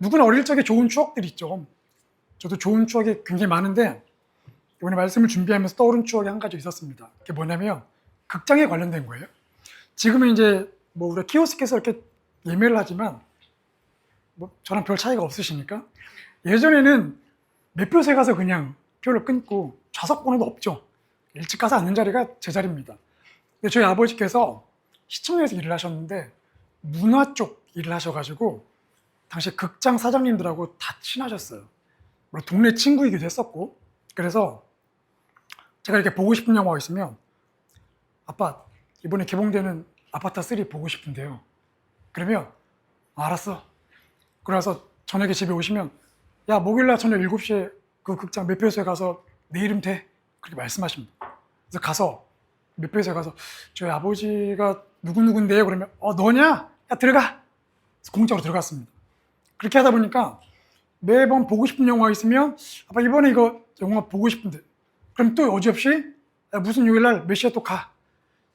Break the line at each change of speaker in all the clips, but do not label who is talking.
누구나 어릴 적에 좋은 추억들이 있죠. 저도 좋은 추억이 굉장히 많은데 이번에 말씀을 준비하면서 떠오른 추억이 한 가지 있었습니다. 그게 뭐냐면 극장에 관련된 거예요. 지금은 이제 뭐 우리가 키오스크에서 이렇게 예매를 하지만 뭐 저랑 별 차이가 없으시니까 예전에는 매표소에 가서 그냥 표를 끊고 좌석 번호도 없죠. 일찍 가서 앉는 자리가 제 자리입니다. 근데 저희 아버지께서 시청에서 일을 하셨는데 문화 쪽 일을 하셔가지고 당시 극장 사장님들하고 다 친하셨어요. 물론 동네 친구이기도 했었고. 그래서 제가 이렇게 보고 싶은 영화가 있으면 아빠 이번에 개봉되는 아바타 3 보고 싶은데요. 그러면 알았어. 그래서 저녁에 집에 오시면 야 목요일날 저녁 7시에 그 극장 매표소에 가서 내 이름 돼. 그렇게 말씀하십니다. 그래서 가서 매표소에 가서 저희 아버지가 누구누군데요? 그러면 너냐? 야 들어가. 그래서 공짜로 들어갔습니다. 그렇게 하다 보니까 매번 보고 싶은 영화 있으면 아빠 이번에 이거 영화 보고 싶은데 그럼 또 어지없이 무슨 요일날 몇 시에 또 가.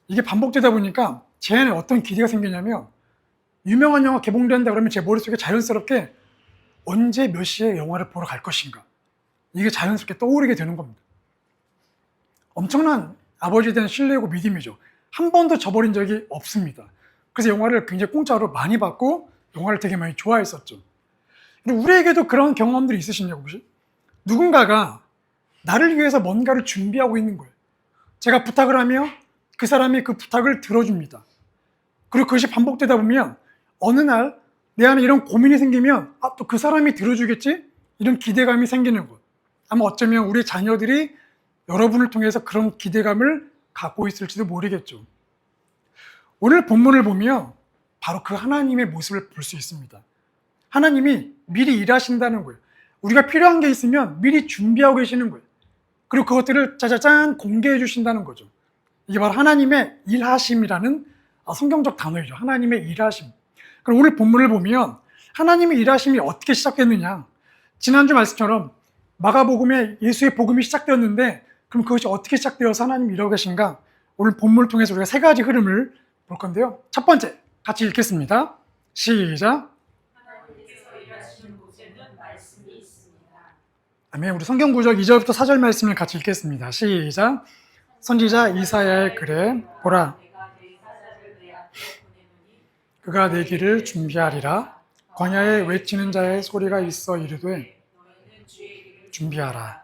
이게 반복되다 보니까 제 안에 어떤 기대가 생기냐면 유명한 영화 개봉된다 그러면 제 머릿속에 자연스럽게 언제 몇 시에 영화를 보러 갈 것인가 이게 자연스럽게 떠오르게 되는 겁니다. 엄청난 아버지에 대한 신뢰고 믿음이죠. 한 번도 저버린 적이 없습니다. 그래서 영화를 굉장히 공짜로 많이 봤고 영화를 되게 많이 좋아했었죠. 우리에게도 그런 경험들이 있으시냐고 혹시? 누군가가 나를 위해서 뭔가를 준비하고 있는 거예요. 제가 부탁을 하며 그 사람이 그 부탁을 들어줍니다. 그리고 그것이 반복되다 보면 어느 날 내 안에 이런 고민이 생기면 또 그 사람이 들어주겠지? 이런 기대감이 생기는 것. 아마 어쩌면 우리 자녀들이 여러분을 통해서 그런 기대감을 갖고 있을지도 모르겠죠. 오늘 본문을 보면 바로 그 하나님의 모습을 볼 수 있습니다. 하나님이 미리 일하신다는 거예요. 우리가 필요한 게 있으면 미리 준비하고 계시는 거예요. 그리고 그것들을 짜자잔 공개해 주신다는 거죠. 이게 바로 하나님의 일하심이라는 성경적 단어이죠. 하나님의 일하심. 그럼 오늘 본문을 보면 하나님의 일하심이 어떻게 시작됐느냐. 지난주 말씀처럼 마가복음에 예수의 복음이 시작되었는데 그럼 그것이 어떻게 시작되어서 하나님이 일하고 계신가. 오늘 본문을 통해서 우리가 세 가지 흐름을 볼 건데요. 첫 번째 같이 읽겠습니다. 시작. 아멘. 우리 성경 구절 2절부터 4절 말씀을 같이 읽겠습니다. 시작. 선지자 이사야의 글에 보라 그가 내 길을 준비하리라. 광야에 외치는 자의 소리가 있어 이르되 준비하라.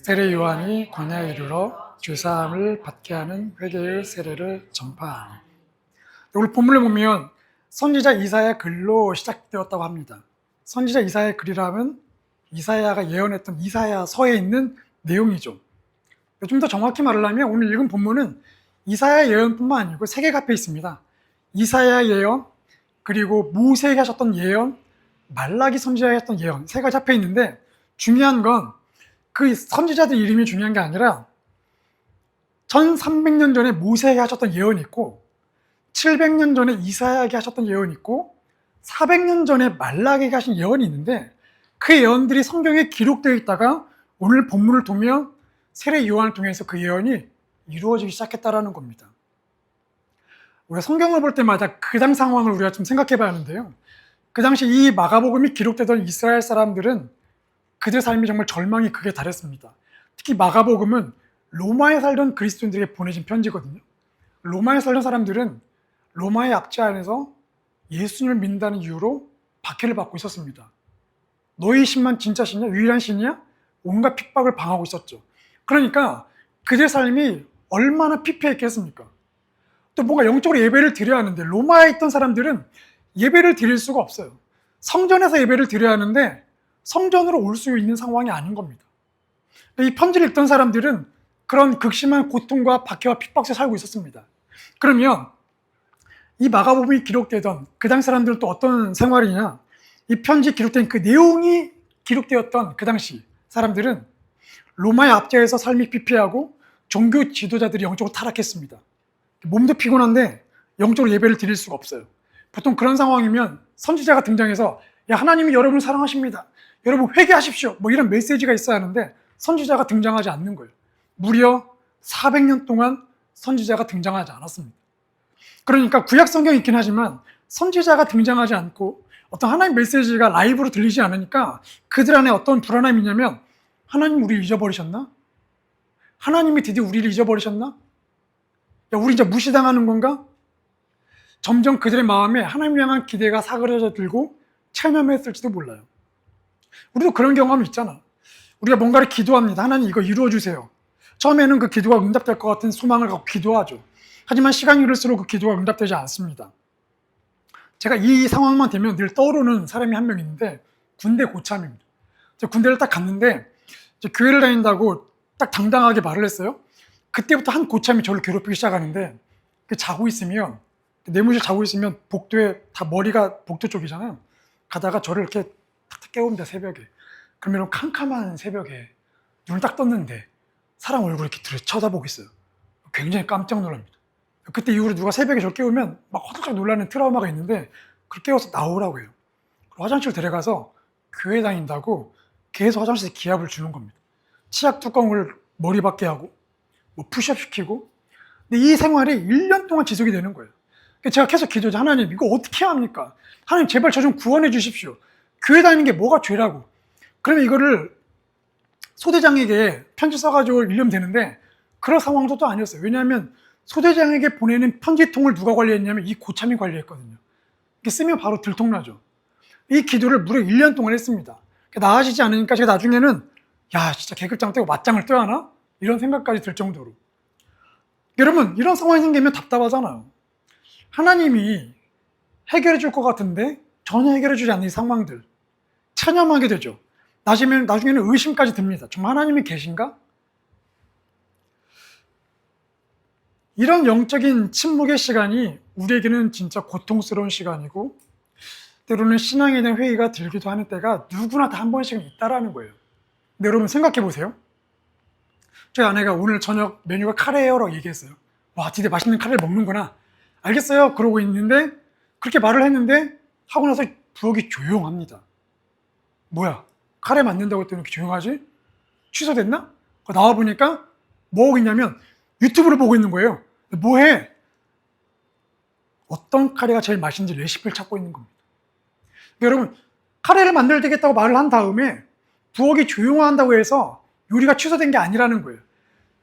세례 요한이 광야에 이르러 죄사함을 받게 하는 회개의 세례를 전파하니. 오늘 본문을 보면 선지자 이사야의 글로 시작되었다고 합니다. 선지자 이사야의 글이라면 이사야가 예언했던 이사야서에 있는 내용이죠. 좀 더 정확히 말하려면 오늘 읽은 본문은 이사야 예언뿐만 아니고 세 개가 합해 있습니다. 이사야 예언, 그리고 모세에게 하셨던 예언, 말라기 선지자에게 했던 예언 세 가지 합해 있는데 중요한 건 그 선지자들 이름이 중요한 게 아니라 1300년 전에 모세에게 하셨던 예언이 있고 700년 전에 이사야에게 하셨던 예언이 있고 400년 전에 말라기에게 하신 예언이 있는데 그 예언들이 성경에 기록되어 있다가 오늘 본문을 통해 세례 요한을 통해서 그 예언이 이루어지기 시작했다는 겁니다. 우리가 성경을 볼 때마다 그 당 상황을 우리가 좀 생각해 봐야 하는데요. 그 당시 이 마가복음이 기록되던 이스라엘 사람들은 그들 삶이 정말 절망이 극에 달했습니다. 특히 마가복음은 로마에 살던 그리스도인들에게 보내진 편지거든요. 로마에 살던 사람들은 로마의 압제 안에서 예수님을 믿는다는 이유로 박해를 받고 있었습니다. 너희 신만 진짜 신이야? 유일한 신이야? 온갖 핍박을 당하고 있었죠. 그러니까 그들 삶이 얼마나 피폐했겠습니까? 또 뭔가 영적으로 예배를 드려야 하는데 로마에 있던 사람들은 예배를 드릴 수가 없어요. 성전에서 예배를 드려야 하는데 성전으로 올 수 있는 상황이 아닌 겁니다. 이 편지를 읽던 사람들은 그런 극심한 고통과 박해와 핍박 속에 살고 있었습니다. 그러면 이 마가복음이 기록되던 그 당시 사람들은 또 어떤 생활이냐? 이 편지에 기록된 그 내용이 기록되었던 그 당시 사람들은 로마의 압제에서 삶이 피폐하고 종교 지도자들이 영적으로 타락했습니다. 몸도 피곤한데 영적으로 예배를 드릴 수가 없어요. 보통 그런 상황이면 선지자가 등장해서 야 하나님이 여러분을 사랑하십니다. 여러분 회개하십시오. 뭐 이런 메시지가 있어야 하는데 선지자가 등장하지 않는 거예요. 무려 400년 동안 선지자가 등장하지 않았습니다. 그러니까 구약 성경이 있긴 하지만 선지자가 등장하지 않고 어떤 하나님 메시지가 라이브로 들리지 않으니까 그들 안에 어떤 불안함이 있냐면 하나님 우리를 잊어버리셨나? 하나님이 드디어 우리를 잊어버리셨나? 야, 우리 이제 무시당하는 건가? 점점 그들의 마음에 하나님을 향한 기대가 사그라져 들고 체념했을지도 몰라요. 우리도 그런 경험이 있잖아. 우리가 뭔가를 기도합니다. 하나님 이거 이루어 주세요. 처음에는 그 기도가 응답될 것 같은 소망을 갖고 기도하죠. 하지만 시간이 흐를수록 그 기도가 응답되지 않습니다. 제가 이 상황만 되면 늘 떠오르는 사람이 한 명 있는데 군대 고참입니다. 제가 군대를 딱 갔는데 교회를 다닌다고 딱 당당하게 말을 했어요. 그때부터 한 고참이 저를 괴롭히기 시작하는데 자고 있으면 내무실 자고 있으면 복도에 다 머리가 복도 쪽이잖아요. 가다가 저를 이렇게 탁탁 깨웁니다. 새벽에. 그러면 캄캄한 새벽에 눈을 딱 떴는데 사람 얼굴을 이렇게 쳐다보고 있어요. 굉장히 깜짝 놀랍니다. 그때 이후로 누가 새벽에 저를 깨우면 막 화들짝 놀라는 트라우마가 있는데 그걸 깨워서 나오라고 해요. 화장실 데려가서 교회 다닌다고 계속 화장실에 기합을 주는 겁니다. 치약 뚜껑을 머리 밖에 하고 뭐 푸시업 시키고. 근데 이 생활이 1년 동안 지속이 되는 거예요. 제가 계속 기도하죠. 하나님 이거 어떻게 해야 합니까? 하나님 제발 저 좀 구원해 주십시오. 교회 다니는 게 뭐가 죄라고. 그러면 이거를 소대장에게 편지 써가지고 읽으면 되는데 그런 상황도 또 아니었어요. 왜냐하면 소대장에게 보내는 편지통을 누가 관리했냐면 이 고참이 관리했거든요. 이게 쓰면 바로 들통나죠. 이 기도를 무려 1년 동안 했습니다. 나아지지 않으니까 제가 나중에는 야 진짜 계급장 떼고 맞짱을 떠야 하나? 이런 생각까지 들 정도로. 여러분 이런 상황이 생기면 답답하잖아요. 하나님이 해결해 줄 것 같은데 전혀 해결해 주지 않는 이 상황들 체념하게 되죠. 나중에는 의심까지 듭니다. 정말 하나님이 계신가? 이런 영적인 침묵의 시간이 우리에게는 진짜 고통스러운 시간이고 때로는 신앙에 대한 회의가 들기도 하는 때가 누구나 다 한 번씩은 있다라는 거예요. 근데 여러분 생각해 보세요. 저희 아내가 오늘 저녁 메뉴가 카레예요라고 얘기했어요. 와 드디어 맛있는 카레를 먹는구나. 알겠어요. 그러고 있는데 그렇게 말을 했는데 하고 나서 부엌이 조용합니다. 뭐야? 카레 만든다고 했더니 이렇게 조용하지? 취소됐나? 나와보니까 뭐 하고 있냐면 유튜브를 보고 있는 거예요. 뭐해? 어떤 카레가 제일 맛있는지 레시피를 찾고 있는 겁니다. 여러분 카레를 만들어야 되겠다고 말을 한 다음에 부엌이 조용한다고 해서 요리가 취소된 게 아니라는 거예요.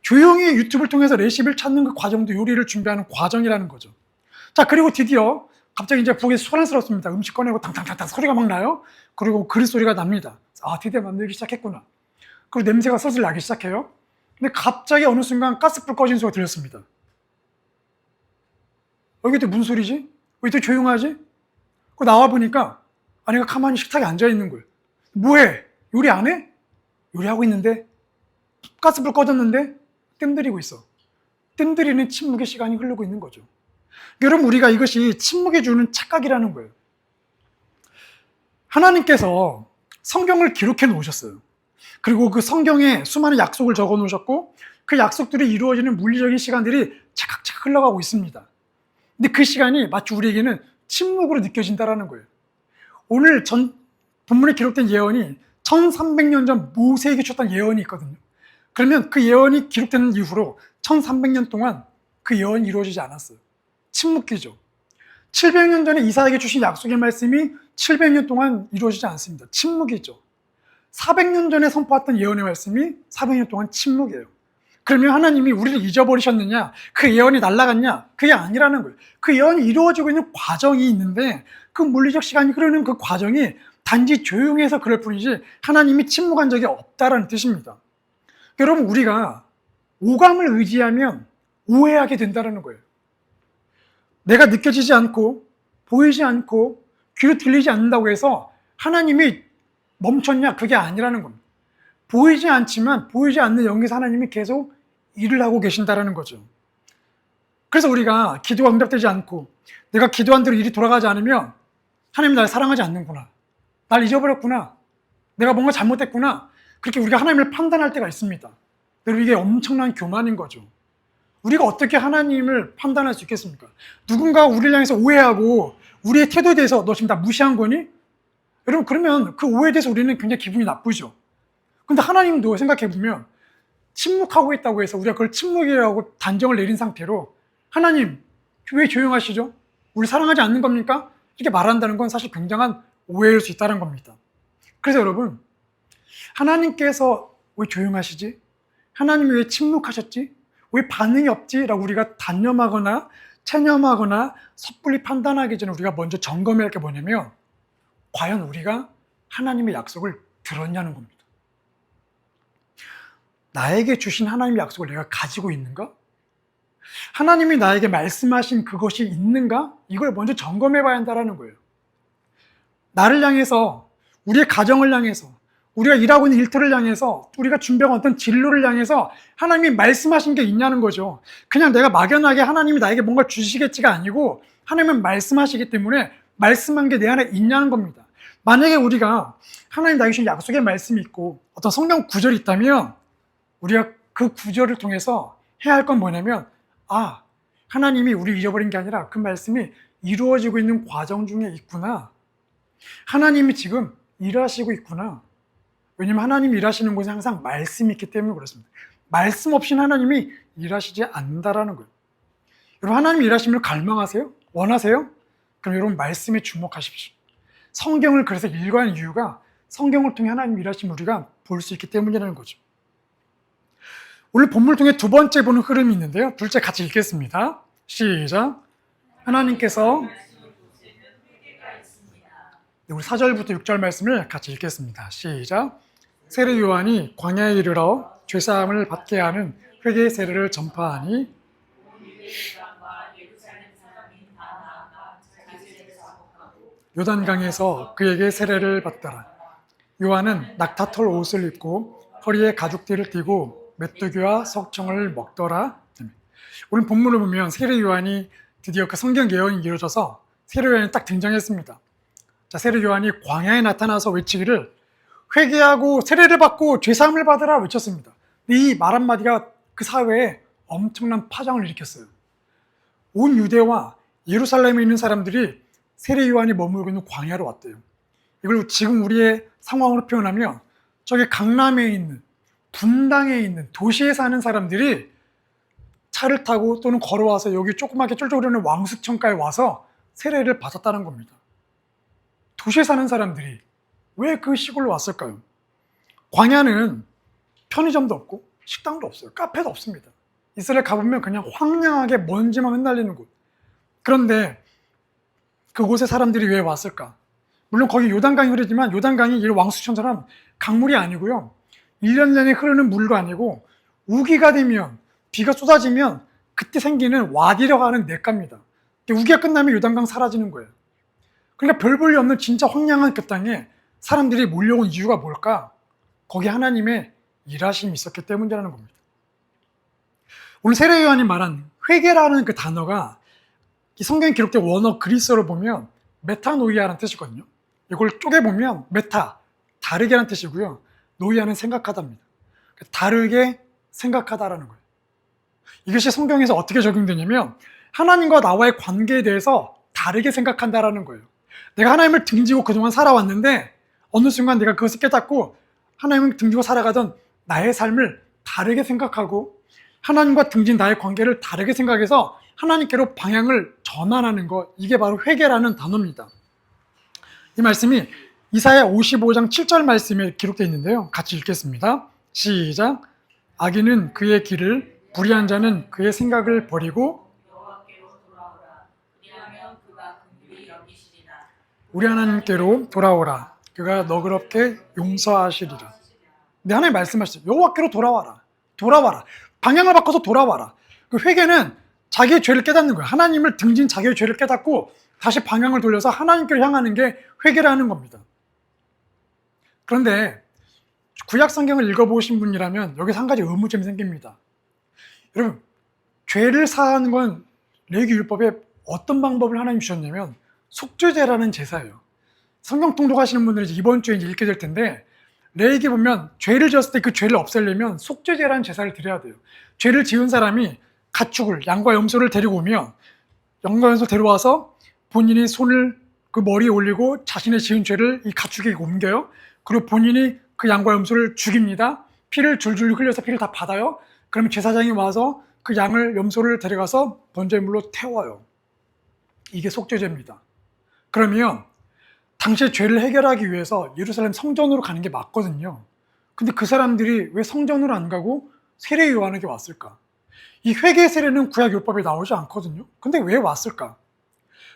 조용히 유튜브를 통해서 레시피를 찾는 그 과정도 요리를 준비하는 과정이라는 거죠. 자, 그리고 드디어 갑자기 이제 부엌에서 소란스럽습니다. 음식 꺼내고 탕탕탕탕 소리가 막 나요. 그리고 그릇 소리가 납니다. 아, 드디어 만들기 시작했구나. 그리고 냄새가 슬슬 나기 시작해요. 근데 갑자기 어느 순간 가스불 꺼진 소리가 들렸습니다. 이게 또 무슨 소리지? 왜 또 조용하지? 나와보니까 아내가 가만히 식탁에 앉아있는 거예요. 뭐해? 요리 안 해? 요리하고 있는데? 가스불 꺼졌는데? 뜸들이고 있어. 뜸들이는 침묵의 시간이 흐르고 있는 거죠. 여러분 우리가 이것이 침묵에 주는 착각이라는 거예요. 하나님께서 성경을 기록해 놓으셨어요. 그리고 그 성경에 수많은 약속을 적어 놓으셨고 그 약속들이 이루어지는 물리적인 시간들이 차각차각 흘러가고 있습니다. 근데 그 시간이 마치 우리에게는 침묵으로 느껴진다는 거예요. 오늘 본문에 기록된 예언이 1300년 전 모세에게 줬던 예언이 있거든요. 그러면 그 예언이 기록된 이후로 1300년 동안 그 예언이 이루어지지 않았어요. 침묵기죠. 700년 전에 이사야에게 주신 약속의 말씀이 700년 동안 이루어지지 않습니다. 침묵이죠. 400년 전에 선포했던 예언의 말씀이 400년 동안 침묵이에요. 그러면 하나님이 우리를 잊어버리셨느냐? 그 예언이 날아갔냐? 그게 아니라는 거예요. 그 예언이 이루어지고 있는 과정이 있는데 그 물리적 시간이 흐르는 그 과정이 단지 조용해서 그럴 뿐이지 하나님이 침묵한 적이 없다라는 뜻입니다. 여러분 우리가 오감을 의지하면 오해하게 된다는 거예요. 내가 느껴지지 않고 보이지 않고 귀로 들리지 않는다고 해서 하나님이 멈췄냐? 그게 아니라는 겁니다. 보이지 않지만 보이지 않는 영에서 하나님이 계속 일을 하고 계신다는 거죠. 그래서 우리가 기도가 응답되지 않고 내가 기도한 대로 일이 돌아가지 않으면 하나님이 날 사랑하지 않는구나. 날 잊어버렸구나. 내가 뭔가 잘못했구나. 그렇게 우리가 하나님을 판단할 때가 있습니다. 여러분 이게 엄청난 교만인 거죠. 우리가 어떻게 하나님을 판단할 수 있겠습니까? 누군가 우리를 향해서 오해하고 우리의 태도에 대해서 너 지금 나 무시한 거니? 여러분 그러면 그 오해에 대해서 우리는 굉장히 기분이 나쁘죠. 근데 하나님도 생각해보면 침묵하고 있다고 해서 우리가 그걸 침묵이라고 단정을 내린 상태로 하나님 왜 조용하시죠? 우리 사랑하지 않는 겁니까? 이렇게 말한다는 건 사실 굉장한 오해일 수 있다는 겁니다. 그래서 여러분, 하나님께서 왜 조용하시지? 하나님이 왜 침묵하셨지? 왜 반응이 없지? 라고 우리가 단념하거나 체념하거나 섣불리 판단하기 전에 우리가 먼저 점검해야 할 게 뭐냐면, 과연 우리가 하나님의 약속을 들었냐는 겁니다. 나에게 주신 하나님의 약속을 내가 가지고 있는가? 하나님이 나에게 말씀하신 그것이 있는가? 이걸 먼저 점검해 봐야 한다는 거예요. 나를 향해서, 우리의 가정을 향해서, 우리가 일하고 있는 일터를 향해서, 우리가 준비한 어떤 진로를 향해서 하나님이 말씀하신 게 있냐는 거죠. 그냥 내가 막연하게 하나님이 나에게 뭔가 주시겠지가 아니고 하나님은 말씀하시기 때문에 말씀한 게 내 안에 있냐는 겁니다. 만약에 우리가 하나님 나에게 주신 약속의 말씀이 있고 어떤 성경 구절이 있다면 우리가 그 구절을 통해서 해야 할 건 뭐냐면, 하나님이 우리를 잃어버린 게 아니라 그 말씀이 이루어지고 있는 과정 중에 있구나. 하나님이 지금 일하시고 있구나. 왜냐하면 하나님이 일하시는 곳에 항상 말씀이 있기 때문에 그렇습니다. 말씀 없이는 하나님이 일하시지 않는다라는 거예요. 여러분, 하나님이 일하심을 갈망하세요? 원하세요? 그럼 여러분 말씀에 주목하십시오. 성경을 그래서 읽어야 하는 이유가 성경을 통해 하나님 일하심을 우리가 볼 수 있기 때문이라는 거죠. 오늘 본문을 통해 두 번째 보는 흐름이 있는데요. 둘째 같이 읽겠습니다. 시작. 하나님께서, 우리 4절부터 6절 말씀을 같이 읽겠습니다. 시작. 세례 요한이 광야에 이르러 죄사함을 받게 하는 회개의 세례를 전파하니 요단강에서 그에게 세례를 받더라. 요한은 낙타털 옷을 입고 허리에 가죽띠를 띠고 메뚜기와 석청을 먹더라. 오늘 본문을 보면 세례 요한이 드디어 그 성경 예언이 이루어져서 세례 요한이 딱 등장했습니다. 자, 세례 요한이 광야에 나타나서 외치기를 회개하고 세례를 받고 죄사함을 받으라 외쳤습니다. 이 말 한마디가 그 사회에 엄청난 파장을 일으켰어요. 온 유대와 예루살렘에 있는 사람들이 세례 요한이 머물고 있는 광야로 왔대요. 이걸 지금 우리의 상황으로 표현하면 저기 강남에 있는, 분당에 있는 도시에 사는 사람들이 차를 타고 또는 걸어와서 여기 조그맣게 쫄쫄거리는 왕숙천가에 와서 세례를 받았다는 겁니다. 도시에 사는 사람들이 왜 그 시골로 왔을까요? 광야는 편의점도 없고 식당도 없어요. 카페도 없습니다. 이스라엘 가보면 그냥 황량하게 먼지만 흩날리는 곳. 그런데 그곳에 사람들이 왜 왔을까? 물론 거기 요단강이 흐르지만 요단강이 이 왕수천처럼 강물이 아니고요. 1년 내내 흐르는 물도 아니고 우기가 되면, 비가 쏟아지면 그때 생기는 와디라고 하는 냇가입니다. 우기가 끝나면 요단강 사라지는 거예요. 그러니까 별 볼일 없는 진짜 황량한 그 땅에 사람들이 몰려온 이유가 뭘까? 거기 하나님의 일하심이 있었기 때문이라는 겁니다. 오늘 세례 요한이 말한 회개라는 그 단어가 이 성경에 기록된 원어 그리스어로 보면 메타노이아라는 뜻이거든요. 이걸 쪼개보면 메타, 다르게라는 뜻이고요. 노이아는 생각하다입니다. 다르게 생각하다라는 거예요. 이것이 성경에서 어떻게 적용되냐면 하나님과 나와의 관계에 대해서 다르게 생각한다라는 거예요. 내가 하나님을 등지고 그동안 살아왔는데 어느 순간 내가 그것을 깨닫고 하나님을 등지고 살아가던 나의 삶을 다르게 생각하고 하나님과 등진 나의 관계를 다르게 생각해서 하나님께로 방향을 전환하는 것, 이게 바로 회개라는 단어입니다. 이 말씀이 이사야 55장 7절 말씀에 기록되어 있는데요. 같이 읽겠습니다. 시작. 악인은 그의 길을, 불의한 자는 그의 생각을 버리고 우리 하나님께로 돌아오라. 그가 너그럽게 용서하시리라. 네, 하나님 말씀하시죠. 여호와께로 돌아와라. 돌아와라. 방향을 바꿔서 돌아와라. 그 회개는 자기의 죄를 깨닫는 거예요. 하나님을 등진 자기의 죄를 깨닫고 다시 방향을 돌려서 하나님께로 향하는 게 회개라는 겁니다. 그런데 구약 성경을 읽어보신 분이라면 여기서 한 가지 의문점이 생깁니다. 여러분, 죄를 사하는 건 레위기 율법에 어떤 방법을 하나님 주셨냐면 속죄제라는 제사예요. 성경 통독하시는 분들은 이번 주에 읽게 될 텐데 레위기 보면 죄를 지었을 때 그 죄를 없애려면 속죄제라는 제사를 드려야 돼요. 죄를 지은 사람이 가축을, 양과 염소를 데리고 오면 양과 염소를 데려와서 본인이 손을 그 머리에 올리고 자신의 지은 죄를 이 가축에게 옮겨요. 그리고 본인이 그 양과 염소를 죽입니다. 피를 줄줄 흘려서 피를 다 받아요. 그러면 제사장이 와서 그 양을, 염소를 데려가서 번제물로 태워요. 이게 속죄제입니다. 그러면 당시에 죄를 해결하기 위해서 예루살렘 성전으로 가는 게 맞거든요. 근데 그 사람들이 왜 성전으로 안 가고 세례 요한에게 왔을까? 이 회개 세례는 구약 율법에 나오지 않거든요. 근데 왜 왔을까?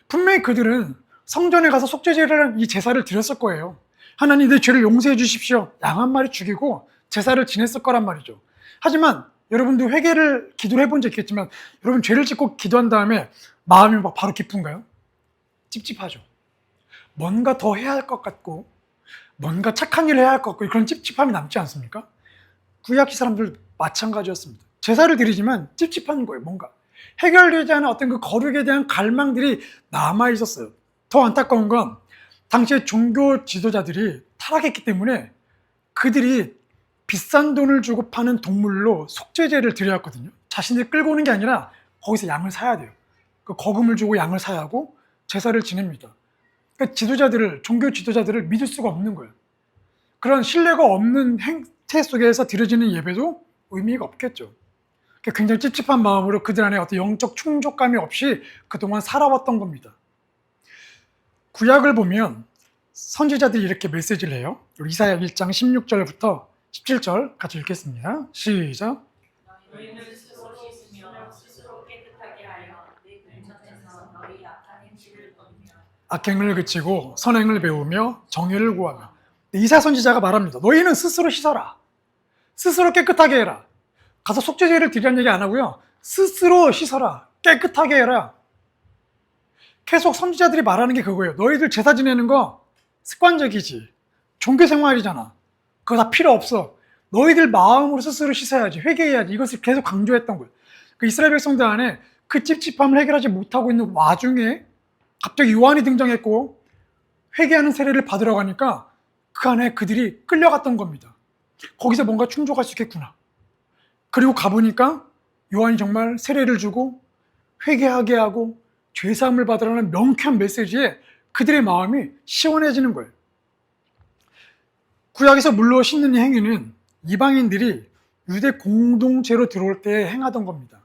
분명히 그들은 성전에 가서 속죄제를 이 제사를 드렸을 거예요. 하나님 내 죄를 용서해 주십시오. 양 한 마리 죽이고 제사를 지냈을 거란 말이죠. 하지만 여러분도 회개를 기도를 해본 적 있겠지만 여러분 죄를 짓고 기도한 다음에 마음이 막 바로 기쁜가요? 찝찝하죠. 뭔가 더 해야 할 것 같고 뭔가 착한 일을 해야 할 것 같고 그런 찝찝함이 남지 않습니까? 구약시 사람들 마찬가지였습니다. 제사를 드리지만 찝찝한 거예요. 뭔가 해결되지 않은 어떤 그 거룩에 대한 갈망들이 남아 있었어요. 더 안타까운 건 당시에 종교 지도자들이 타락했기 때문에 그들이 비싼 돈을 주고 파는 동물로 속죄제를 드려왔거든요. 자신들이 끌고 오는 게 아니라 거기서 양을 사야 돼요. 그 거금을 주고 양을 사야 하고 제사를 지냅니다. 그러니까 종교 지도자들을 믿을 수가 없는 거예요. 그런 신뢰가 없는 행태 속에서 드려지는 예배도 의미가 없겠죠. 그러니까 굉장히 찝찝한 마음으로 그들 안에 어떤 영적 충족감이 없이 그동안 살아왔던 겁니다. 구약을 보면 선지자들이 이렇게 메시지를 해요. 이사야 1장 16절부터 17절 같이 읽겠습니다. 시작.
너희는 스스로 씻으며 스스로 깨끗하게 하여 내 근처에서 너희 악한 행실을 버리며
악행을 그치고 선행을 배우며 정의를 구하며. 이사야 선지자가 말합니다. 너희는 스스로 씻어라. 스스로 깨끗하게 해라. 가서 속죄제를 드리라는 얘기 안 하고요. 스스로 씻어라. 깨끗하게 해라. 계속 선지자들이 말하는 게 그거예요. 너희들 제사 지내는 거 습관적이지. 종교 생활이잖아. 그거 다 필요 없어. 너희들 마음으로 스스로 씻어야지. 회개해야지. 이것을 계속 강조했던 거예요. 그 이스라엘 백성들 안에 그 찝찝함을 해결하지 못하고 있는 와중에 갑자기 요한이 등장했고 회개하는 세례를 받으러 가니까 그 안에 그들이 끌려갔던 겁니다. 거기서 뭔가 충족할 수 있겠구나. 그리고 가보니까 요한이 정말 세례를 주고 회개하게 하고 죄사함을 받으라는 명쾌한 메시지에 그들의 마음이 시원해지는 거예요. 구약에서 물로 씻는 이 행위는 이방인들이 유대 공동체로 들어올 때 행하던 겁니다.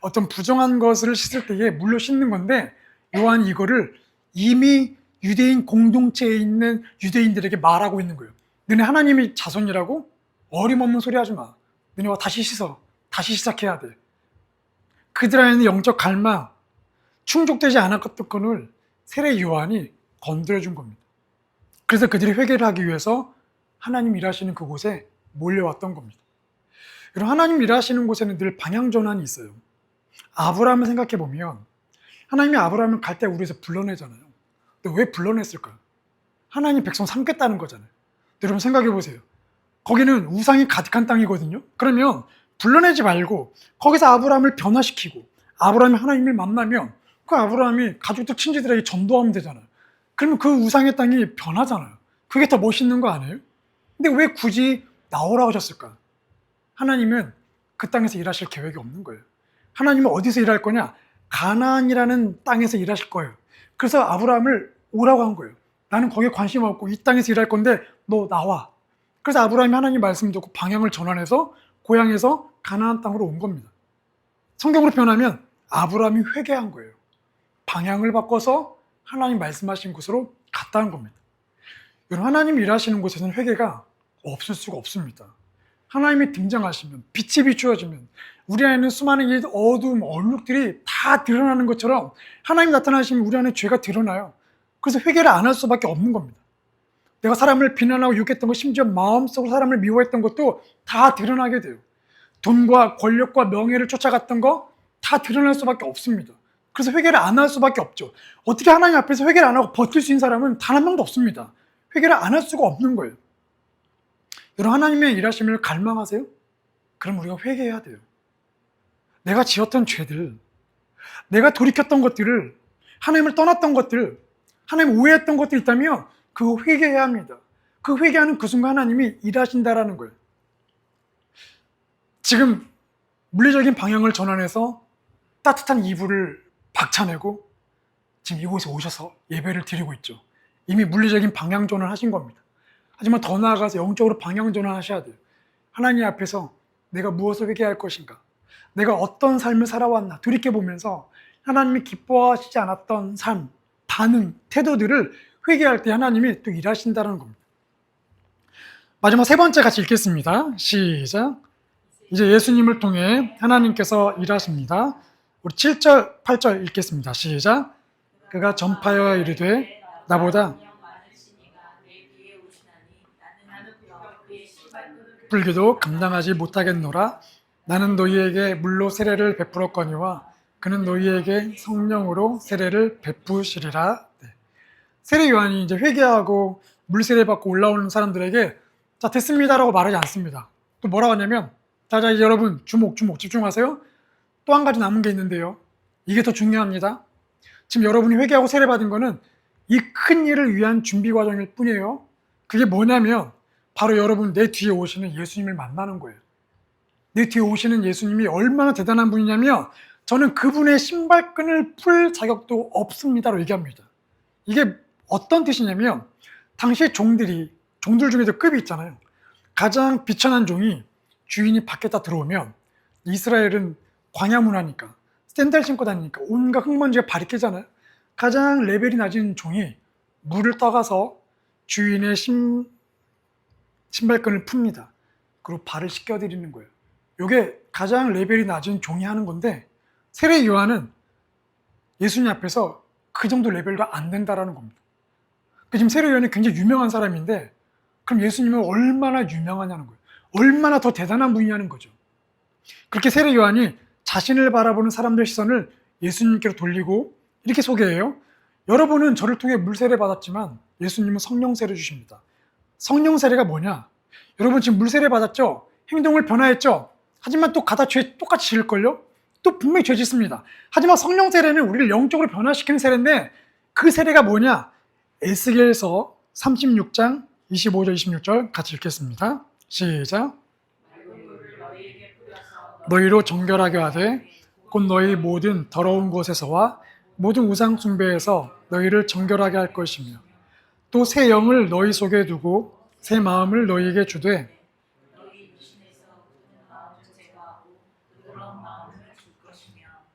어떤 부정한 것을 씻을 때에 물로 씻는 건데 요한이 이거를 이미 유대인 공동체에 있는 유대인들에게 말하고 있는 거예요. 너네 하나님의 자손이라고? 어림없는 소리 하지 마. 너네와 다시 씻어. 다시 시작해야 돼. 그들 안에 있는 영적 갈망, 충족되지 않았던 것을 세례 요한이 건드려준 겁니다. 그래서 그들이 회개를 하기 위해서 하나님 일하시는 그곳에 몰려왔던 겁니다. 여러분, 하나님 일하시는 곳에는 늘 방향 전환이 있어요. 아브라함을 생각해 보면 하나님이 아브라함을 갈 때 우리에서 불러내잖아요. 근데 왜 불러냈을까요? 하나님 백성 삼겠다는 거잖아요. 여러분 생각해 보세요. 거기는 우상이 가득한 땅이거든요. 그러면 불러내지 말고 거기서 아브라함을 변화시키고 아브라함이 하나님을 만나면 그 아브라함이 가족들 친지들에게 전도하면 되잖아요. 그러면 그 우상의 땅이 변하잖아요. 그게 더 멋있는 거 아니에요? 근데 왜 굳이 나오라고 하셨을까? 하나님은 그 땅에서 일하실 계획이 없는 거예요. 하나님은 어디서 일할 거냐? 가나안이라는 땅에서 일하실 거예요. 그래서 아브라함을 오라고 한 거예요. 나는 거기에 관심 없고 이 땅에서 일할 건데 너 나와. 그래서 아브라함이 하나님 말씀 듣고 방향을 전환해서 고향에서 가나안 땅으로 온 겁니다. 성경으로 표현하면 아브라함이 회개한 거예요. 방향을 바꿔서 하나님 말씀하신 곳으로 갔다는 겁니다. 여러분, 하나님 일하시는 곳에서는 회개가 없을 수가 없습니다. 하나님이 등장하시면 빛이 비추어지면 우리 안에는 수많은 어두움, 얼룩들이 다 드러나는 것처럼 하나님 나타나시면 우리 안에 죄가 드러나요. 그래서 회개를 안 할 수밖에 없는 겁니다. 내가 사람을 비난하고 욕했던 것, 심지어 마음속으로 사람을 미워했던 것도 다 드러나게 돼요. 돈과 권력과 명예를 쫓아갔던 거 다 드러날 수밖에 없습니다. 그래서 회개를 안 할 수밖에 없죠. 어떻게 하나님 앞에서 회개를 안 하고 버틸 수 있는 사람은 단 한 명도 없습니다. 회개를 안 할 수가 없는 거예요. 여러분, 하나님의 일하심을 갈망하세요? 그럼 우리가 회개해야 돼요. 내가 지었던 죄들, 내가 돌이켰던 것들을, 하나님을 떠났던 것들, 하나님 오해했던 것들이 있다면 그거 회개해야 합니다. 그 회개하는 그 순간 하나님이 일하신다라는 거예요. 지금 물리적인 방향을 전환해서 따뜻한 이불을 박차내고 지금 이곳에 오셔서 예배를 드리고 있죠. 이미 물리적인 방향 전환하신 겁니다. 하지만 더 나아가서 영적으로 방향 전환하셔야 돼요. 하나님 앞에서 내가 무엇을 회개할 것인가? 내가 어떤 삶을 살아왔나? 돌이켜보면서 하나님이 기뻐하시지 않았던 삶, 반응, 태도들을 회개할 때 하나님이 또 일하신다는 겁니다. 마지막 세 번째 같이 읽겠습니다. 시작. 이제 예수님을 통해 하나님께서 일하십니다. 우리 7절, 8절 읽겠습니다. 시작. 그가 전파하여 이르되 나보다 불교도 감당하지 못하겠노라. 나는 너희에게 물로 세례를 베풀었거니와 그는 너희에게 성령으로 세례를 베푸시리라. 네. 세례 요한이 이제 회개하고 물 세례 받고 올라오는 사람들에게 자 됐습니다라고 말하지 않습니다. 또 뭐라고 하냐면 자 이제 여러분 주목 집중하세요. 또 한 가지 남은 게 있는데요. 이게 더 중요합니다. 지금 여러분이 회개하고 세례 받은 거는 이 큰 일을 위한 준비 과정일 뿐이에요. 그게 뭐냐면 바로 여러분 내 뒤에 오시는 예수님을 만나는 거예요. 내 뒤에 오시는 예수님이 얼마나 대단한 분이냐면 저는 그분의 신발끈을 풀 자격도 없습니다라고 얘기합니다. 이게 어떤 뜻이냐면 당시 종들 중에도 급이 있잖아요. 가장 비천한 종이 주인이 밖에다 들어오면 이스라엘은 광야 문화니까 샌들 신고 다니니까 온갖 흙먼지가 발이 끼잖아요. 가장 레벨이 낮은 종이 물을 떠가서 주인의 신발끈을 풉니다. 그리고 발을 씻겨드리는 거예요. 이게 가장 레벨이 낮은 종이 하는 건데 세례 요한은 예수님 앞에서 그 정도 레벨도 안 된다라는 겁니다. 지금 세례 요한이 굉장히 유명한 사람인데 그럼 예수님은 얼마나 유명하냐는 거예요. 얼마나 더 대단한 분이냐는 거죠. 그렇게 세례 요한이 자신을 바라보는 사람들 시선을 예수님께로 돌리고 이렇게 소개해요. 여러분은 저를 통해 물세례 받았지만 예수님은 성령 세례 주십니다. 성령 세례가 뭐냐? 여러분 지금 물세례 받았죠? 행동을 변화했죠? 하지만 또 가다 죄 똑같이 지을걸요? 또 분명히 죄 짓습니다. 하지만 성령 세례는 우리를 영적으로 변화시키는 세례인데 그 세례가 뭐냐? 에스겔서 36장 25절 26절 같이 읽겠습니다. 시작. 너희로 정결하게 하되 곧 너희 모든 더러운 곳에서와 모든 우상 숭배에서 너희를 정결하게 할 것이며 또 새 영을 너희 속에 두고 새 마음을 너희에게 주되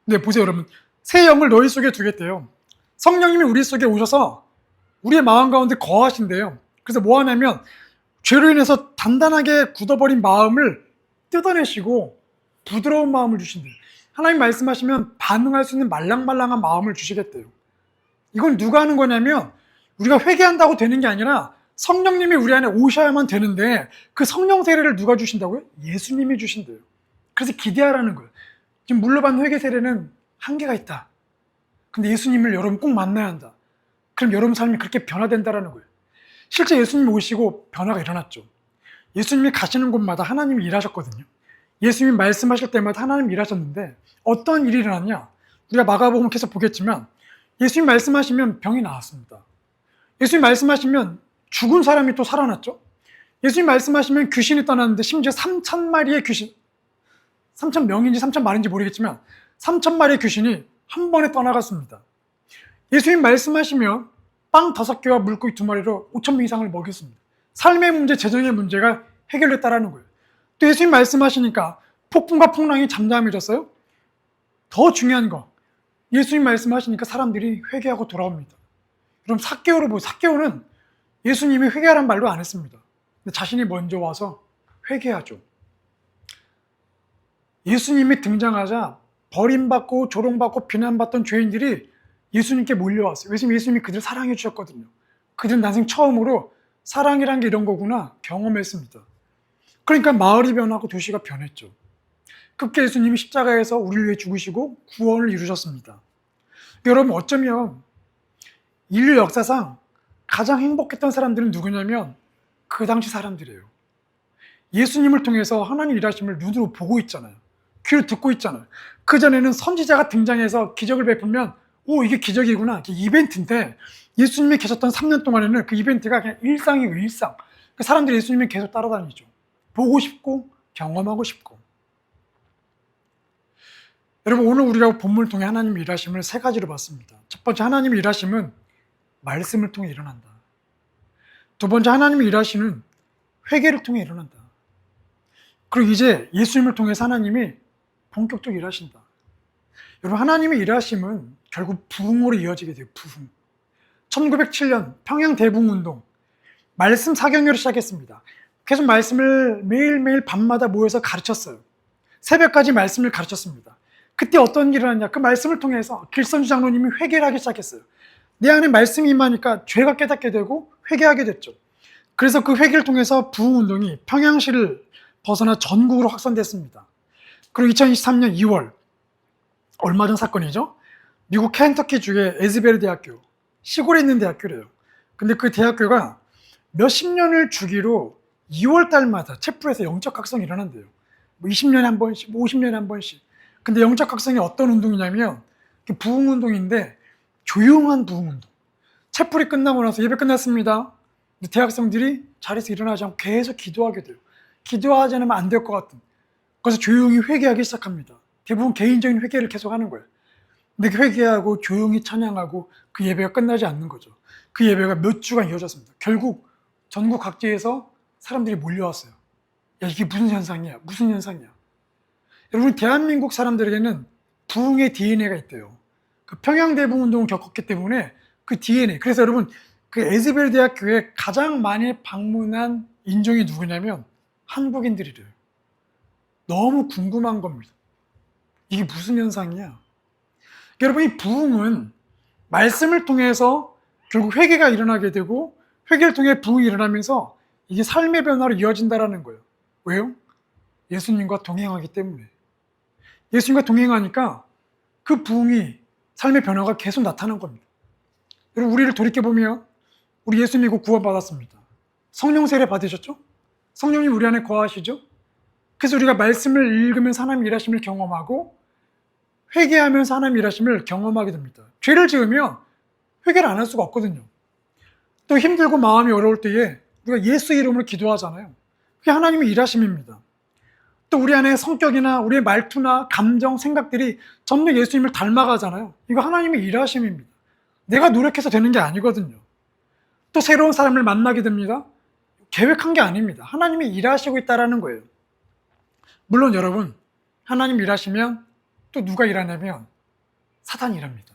네 보세요 여러분 새 영을 너희 속에 두겠대요. 성령님이 우리 속에 오셔서 우리의 마음 가운데 거하신대요. 그래서 뭐 하냐면 죄로 인해서 단단하게 굳어버린 마음을 뜯어내시고 부드러운 마음을 주신대요. 하나님 말씀하시면 반응할 수 있는 말랑말랑한 마음을 주시겠대요. 이건 누가 하는 거냐면 우리가 회개한다고 되는 게 아니라 성령님이 우리 안에 오셔야만 되는데 그 성령 세례를 누가 주신다고요? 예수님이 주신대요. 그래서 기대하라는 거예요. 지금 물로 받는 회개 세례는 한계가 있다. 근데 예수님을 여러분 꼭 만나야 한다. 그럼 여러분 삶이 그렇게 변화된다라는 거예요. 실제 예수님이 오시고 변화가 일어났죠. 예수님이 가시는 곳마다 하나님이 일하셨거든요. 예수님이 말씀하실 때마다 하나님이 일하셨는데 어떤 일이 일어났냐? 우리가 마가복음 계속 보겠지만 예수님 말씀하시면 병이 나았습니다. 예수님 말씀하시면 죽은 사람이 또 살아났죠. 예수님 말씀하시면 귀신이 떠났는데 심지어 3,000마리의 귀신 3,000명인지 3,000마리인지 모르겠지만 3,000마리의 귀신이 한 번에 떠나갔습니다. 예수님 말씀하시면 빵 5개와 물고기 2마리로 5,000명 이상을 먹였습니다. 삶의 문제, 재정의 문제가 해결됐다라는 거예요. 또 예수님 말씀하시니까 폭풍과 풍랑이 잠잠해졌어요. 더 중요한 거 예수님 말씀하시니까 사람들이 회개하고 돌아옵니다. 그럼 삭개오를 보세요. 삭개오는 예수님이 회개하라는 말도 안 했습니다. 근데 자신이 먼저 와서 회개하죠. 예수님이 등장하자 버림받고 조롱받고 비난받던 죄인들이 예수님께 몰려왔어요. 왜냐하면 예수님이 그들을 사랑해 주셨거든요. 그들은 난생 처음으로 사랑이란 게 이런 거구나 경험했습니다. 그러니까 마을이 변하고 도시가 변했죠. 급게 예수님이 십자가에서 우리를 위해 죽으시고 구원을 이루셨습니다. 여러분 어쩌면 인류 역사상 가장 행복했던 사람들은 누구냐면 그 당시 사람들이에요. 예수님을 통해서 하나님 일하심을 눈으로 보고 있잖아요. 귀로 듣고 있잖아요. 그전에는 선지자가 등장해서 기적을 베풀면 이게 기적이구나. 이게 이벤트인데 예수님이 계셨던 3년 동안에는 그 이벤트가 그냥 일상이고 일상. 사람들이 예수님을 계속 따라다니죠. 보고 싶고 경험하고 싶고. 여러분 오늘 우리가 본문을 통해 하나님의 일하심을 세 가지로 봤습니다. 첫 번째 하나님의 일하심은 말씀을 통해 일어난다. 두 번째 하나님의 일하심은 회개를 통해 일어난다. 그리고 이제 예수님을 통해서 하나님이 본격적으로 일하신다. 여러분, 하나님의 일하심은 결국 부흥으로 이어지게 돼요. 부흥. 1907년 평양 대붕운동, 말씀 사경회를 시작했습니다. 계속 말씀을 매일매일 밤마다 모여서 가르쳤어요. 새벽까지 말씀을 가르쳤습니다. 그때 어떤 일을 하냐? 그 말씀을 통해서 길선주 장로님이 회개를 하기 시작했어요. 내 안에 말씀이 임하니까 죄가 깨닫게 되고 회개하게 됐죠. 그래서 그 회개를 통해서 부흥운동이 평양시를 벗어나 전국으로 확산됐습니다. 그리고 2023년 2월, 얼마 전 사건이죠. 미국 켄터키주의 에즈베르 대학교, 시골에 있는 대학교래요. 근데 그 대학교가 몇십 년을 주기로 2월 달마다 촛불에서 영적 각성이 일어난대요. 뭐 20년에 한 번씩, 50년에 한 번씩. 근데 영적 각성이 어떤 운동이냐면 부흥 운동인데 조용한 부흥 운동. 촛불이 끝나고 나서 예배 끝났습니다. 대학생들이 자리에서 일어나지 않고 계속 기도하게 돼요. 기도하지 않으면 안 될 것 같은. 그래서 조용히 회개하기 시작합니다. 대부분 개인적인 회개를 계속하는 거예요. 근데 회개하고 조용히 찬양하고 그 예배가 끝나지 않는 거죠. 그 예배가 몇 주간 이어졌습니다. 결국 전국 각지에서 사람들이 몰려왔어요. 야, 이게 무슨 현상이야? 무슨 현상이야? 여러분, 대한민국 사람들에게는 부흥의 DNA가 있대요. 그 평양대붕운동을 겪었기 때문에 그 DNA. 그래서 여러분, 그 에즈벨 대학교에 가장 많이 방문한 인종이 누구냐면 한국인들이래요. 너무 궁금한 겁니다. 이게 무슨 현상이야? 여러분, 이 부흥은 말씀을 통해서 결국 회개가 일어나게 되고 회개를 통해 부흥이 일어나면서 이게 삶의 변화로 이어진다는 거예요. 왜요? 예수님과 동행하기 때문에. 예수님과 동행하니까 그 부흥이 삶의 변화가 계속 나타난 겁니다. 여러분, 우리를 돌이켜보면 우리 예수 믿고 구원받았습니다. 성령 세례 받으셨죠? 성령님 우리 안에 거하시죠? 그래서 우리가 말씀을 읽으면서 하나님 일하심을 경험하고 회개하면서 하나님 일하심을 경험하게 됩니다. 죄를 지으면 회개를 안 할 수가 없거든요. 또 힘들고 마음이 어려울 때에 우리가 예수 이름으로 기도하잖아요. 그게 하나님의 일하심입니다. 또 우리 안에 성격이나 우리의 말투나 감정, 생각들이 전부 예수님을 닮아가잖아요. 이거 하나님의 일하심입니다. 내가 노력해서 되는 게 아니거든요. 또 새로운 사람을 만나게 됩니다. 계획한 게 아닙니다. 하나님이 일하시고 있다는 거예요. 물론 여러분, 하나님 일하시면 또 누가 일하냐면 사단이 일합니다.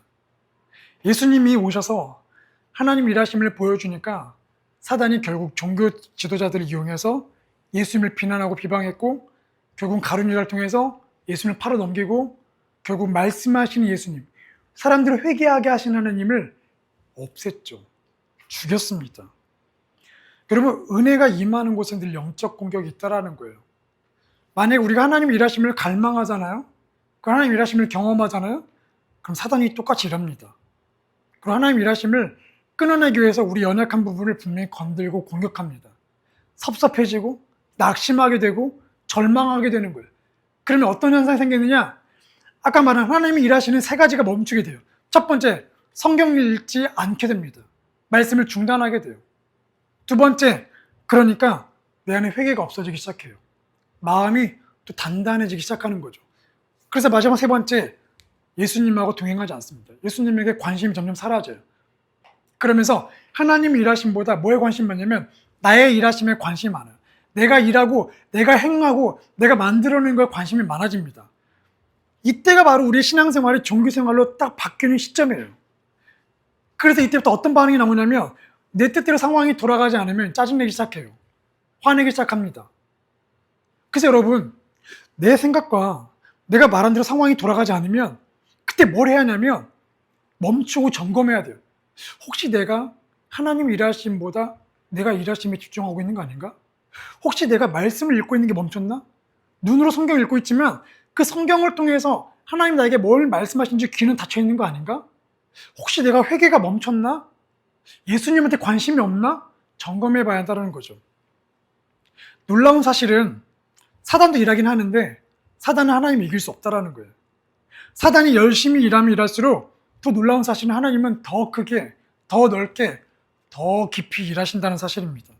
예수님이 오셔서 하나님 일하심을 보여주니까 사단이 결국 종교 지도자들을 이용해서 예수님을 비난하고 비방했고 결국 가룟유다를 통해서 예수님을 팔아넘기고 결국 말씀하시는 예수님, 사람들을 회개하게 하시는 하나님을 없앴죠. 죽였습니다. 여러분, 은혜가 임하는 곳에 늘 영적 공격이 있다는 거예요. 만약에 우리가 하나님 일하심을 갈망하잖아요. 그 하나님 일하심을 경험하잖아요. 그럼 사단이 똑같이 일합니다. 그리고 하나님 일하심을 끊어내기 위해서 우리 연약한 부분을 분명히 건들고 공격합니다. 섭섭해지고 낙심하게 되고 절망하게 되는 거예요. 그러면 어떤 현상이 생기느냐? 아까 말한 하나님이 일하시는 세 가지가 멈추게 돼요. 첫 번째, 성경을 읽지 않게 됩니다. 말씀을 중단하게 돼요. 두 번째, 그러니까 내 안에 회개가 없어지기 시작해요. 마음이 또 단단해지기 시작하는 거죠. 그래서 마지막 세 번째, 예수님하고 동행하지 않습니다. 예수님에게 관심이 점점 사라져요. 그러면서 하나님 일하심보다 뭐에 관심이 많냐면 나의 일하심에 관심이 많아요. 내가 일하고 내가 행하고 내가 만들어내는 거에 관심이 많아집니다. 이때가 바로 우리의 신앙생활이 종교생활로 딱 바뀌는 시점이에요. 그래서 이때부터 어떤 반응이 나오냐면 내 뜻대로 상황이 돌아가지 않으면 짜증내기 시작해요. 화내기 시작합니다. 그래서 여러분, 내 생각과 내가 말한 대로 상황이 돌아가지 않으면 그때 뭘 해야 하냐면 멈추고 점검해야 돼요. 혹시 내가 하나님 일하심보다 내가 일하심에 집중하고 있는 거 아닌가? 혹시 내가 말씀을 읽고 있는 게 멈췄나? 눈으로 성경을 읽고 있지만 그 성경을 통해서 하나님 나에게 뭘 말씀하시는지 귀는 닫혀 있는 거 아닌가? 혹시 내가 회개가 멈췄나? 예수님한테 관심이 없나? 점검해 봐야 한다는 거죠. 놀라운 사실은 사단도 일하긴 하는데 사단은 하나님을 이길 수 없다는 거예요. 사단이 열심히 일하면 일할수록 더 놀라운 사실은 하나님은 더 크게, 더 넓게, 더 깊이 일하신다는 사실입니다.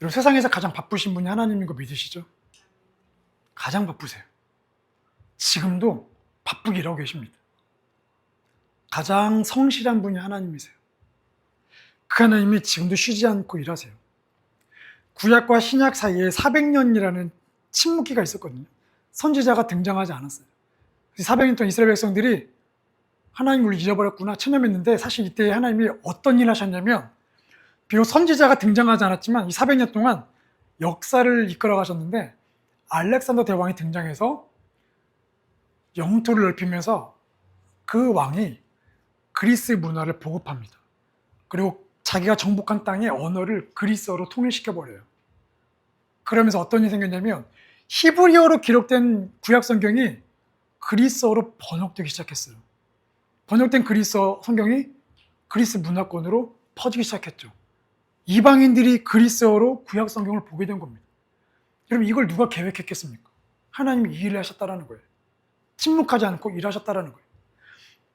여러분, 세상에서 가장 바쁘신 분이 하나님인 거 믿으시죠? 가장 바쁘세요. 지금도 바쁘게 일하고 계십니다. 가장 성실한 분이 하나님이세요. 그 하나님이 지금도 쉬지 않고 일하세요. 구약과 신약 사이에 400년이라는 침묵기가 있었거든요. 선지자가 등장하지 않았어요. 400년 동안 이스라엘 백성들이 하나님을 잊어버렸구나 체념했는데, 사실 이때 하나님이 어떤 일을 하셨냐면, 비록 선지자가 등장하지 않았지만 이 400년 동안 역사를 이끌어 가셨는데, 알렉산더 대왕이 등장해서 영토를 넓히면서 그 왕이 그리스 문화를 보급합니다. 그리고 자기가 정복한 땅의 언어를 그리스어로 통일시켜버려요. 그러면서 어떤 일이 생겼냐면, 히브리어로 기록된 구약 성경이 그리스어로 번역되기 시작했어요. 번역된 그리스어 성경이 그리스 문화권으로 퍼지기 시작했죠. 이방인들이 그리스어로 구약 성경을 보게 된 겁니다. 여러분, 이걸 누가 계획했겠습니까? 하나님이 이 일을 하셨다라는 거예요. 침묵하지 않고 일하셨다라는 거예요.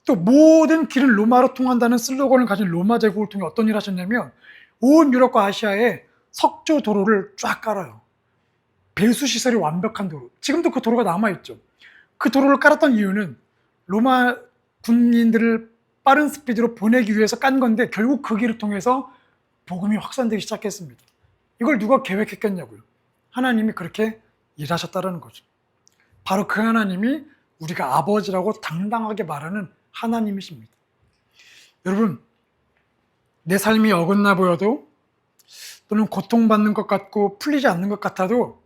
또 모든 길은 로마로 통한다는 슬로건을 가진 로마 제국을 통해 어떤 일을 하셨냐면, 온 유럽과 아시아에 석조 도로를 쫙 깔아요. 배수 시설이 완벽한 도로. 지금도 그 도로가 남아있죠. 그 도로를 깔았던 이유는 로마 군인들을 빠른 스피드로 보내기 위해서 깐 건데, 결국 그 길을 통해서 복음이 확산되기 시작했습니다. 이걸 누가 계획했겠냐고요. 하나님이 그렇게 일하셨다는 거죠. 바로 그 하나님이 우리가 아버지라고 당당하게 말하는 하나님이십니다. 여러분, 내 삶이 어긋나 보여도, 또는 고통받는 것 같고 풀리지 않는 것 같아도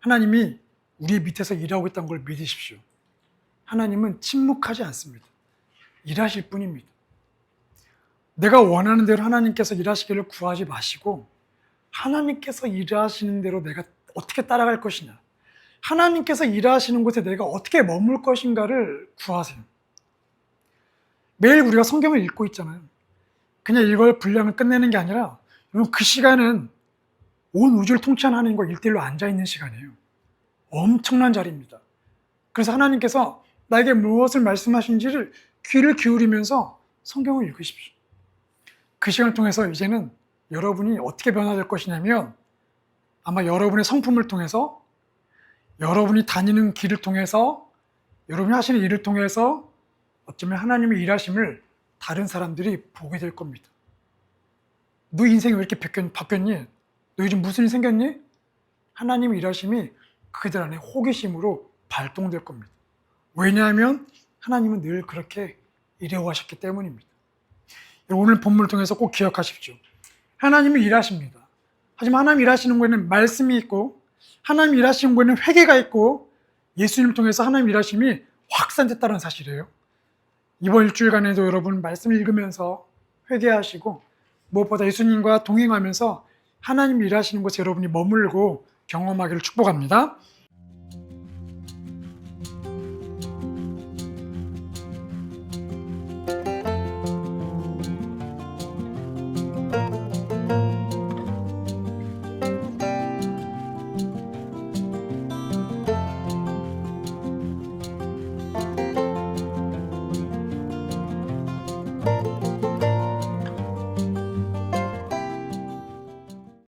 하나님이 우리 밑에서 일하고 있다는 걸 믿으십시오. 하나님은 침묵하지 않습니다. 일하실 뿐입니다. 내가 원하는 대로 하나님께서 일하시기를 구하지 마시고, 하나님께서 일하시는 대로 내가 어떻게 따라갈 것이냐, 하나님께서 일하시는 곳에 내가 어떻게 머물 것인가를 구하세요. 매일 우리가 성경을 읽고 있잖아요. 그냥 이걸 분량을 끝내는 게 아니라, 여러분, 그 시간은 온 우주를 통치하는 하나님과 1대1로 앉아있는 시간이에요. 엄청난 자리입니다. 그래서 하나님께서 나에게 무엇을 말씀하신지를 귀를 기울이면서 성경을 읽으십시오. 그 시간을 통해서 이제는 여러분이 어떻게 변화될 것이냐면, 아마 여러분의 성품을 통해서, 여러분이 다니는 길을 통해서, 여러분이 하시는 일을 통해서 어쩌면 하나님의 일하심을 다른 사람들이 보게 될 겁니다. 너 인생이 왜 이렇게 바뀌었니? 너 요즘 무슨 일 생겼니? 하나님의 일하심이 그들 안에 호기심으로 발동될 겁니다. 왜냐하면 하나님은 늘 그렇게 일해오셨기 때문입니다. 오늘 본문을 통해서 꼭 기억하십시오. 하나님이 일하십니다. 하지만 하나님 일하시는 곳에는 말씀이 있고, 하나님 일하시는 곳에는 회개가 있고, 예수님을 통해서 하나님 일하심이 확산됐다는 사실이에요. 이번 일주일간에도 여러분 말씀 읽으면서 회개하시고, 무엇보다 예수님과 동행하면서 하나님 일하시는 곳에 여러분이 머물고 경험하기를 축복합니다.